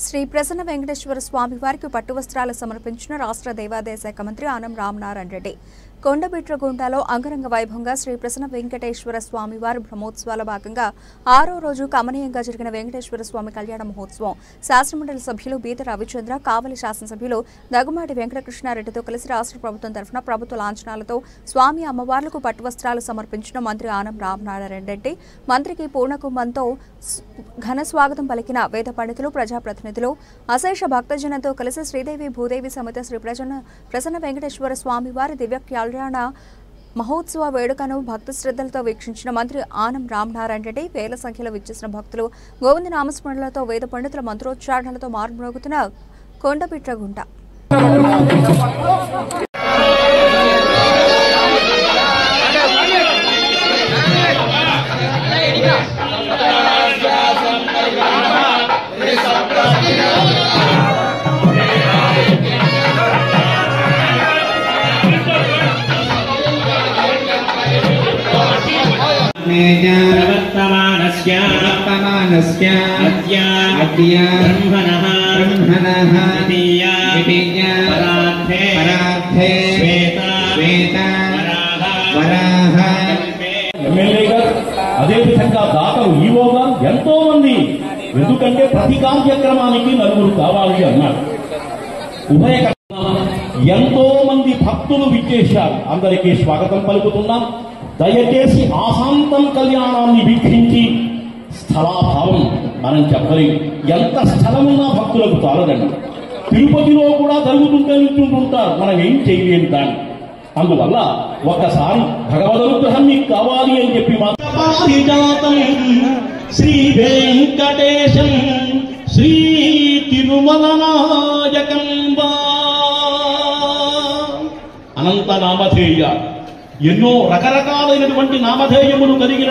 శ్రీ ప్రసన్న వెంకటేశ్వర స్వామి వారికి పట్టు వస్త్రాలు సమర్పించిన రాష్ట్ర దేవాదాయ శాఖ మంత్రి ఆనం రామనారాయణ రెడ్డి కొండబిట్రగుంటలో అంగరంగ వైభవంగా శ్రీ ప్రసన్న వెంకటేశ్వర స్వామి వారి బ్రహ్మోత్సవాల భాగంగా 6వ రోజు కమనీయంగా జరిగిన వెంకటేశ్వర స్వామి కళ్యాణ మహోత్సవం శాసనమండలి సభ్యులు బీద రవిచంద్ర కావలి శాసనసభ్యులు దగ్గుమాటి వెంకటకృష్ణారెడ్డితో కలిసి రాష్ట్ర ప్రభుత్వం తరఫున ప్రభుత్వ లాంఛనాలతో స్వామి అమ్మవార్లకు పట్టు వస్త్రాలు సమర్పించిన మంత్రి ఆనం రామనారాయణ రెడ్డి మంత్రికి పూర్ణకుంభంతో ఘన స్వాగతం పలికిన వేద పండితులు ప్రజాప్రతినిధులు అశేష భక్తజనంతో కలిసి శ్రీదేవి భూదేవి సమేత శ్రీ ప్రసన్న వెంకటేశ్వర స్వామి వారి దివ్య కళ్యాణ మహోత్సవ వేడుకను భక్తి శ్రద్ధలతో వీక్షించిన మంత్రి ఆనం రామనారాయణ రెడ్డి వేల సంఖ్యలో విచ్చేసిన భక్తులు గోవింద నామస్మరణలతో వేద పండితుల మంత్రోచ్చారణలతో మారుమ్రోగుతున్న కొండబిట్రగుంట అదేవిధంగా దాతలు ఈవోగా ఎంతో మంది ఎందుకంటే ప్రతి కార్యక్రమానికి నలుగురు కావాలి అన్నారు. ఉభయ ఎంతో మంది భక్తులు విచ్చేశారు. అందరికీ స్వాగతం పలుకుతున్నాం. దయచేసి ఆశాంతం కళ్యాణాన్ని వీక్షించి స్థలాభావం మనం చెప్పలేము. ఎంత స్థలమున్నా భక్తులకు చాలదండి. తిరుపతిలో కూడా జరుగుతుంటే నిల్చుంటుంటారు, మనం ఏం చేయలేము దాన్ని. అందువల్ల ఒకసారి భగవదనుగ్రహం మీకు కావాలి అని చెప్పి పారిజాతం శ్రీ వెంకటేశం శ్రీ తిరుమల నాయకం అనంత నామధేయ ఎన్నో రకరకాలైనటువంటి నామధేయములు కలిగిన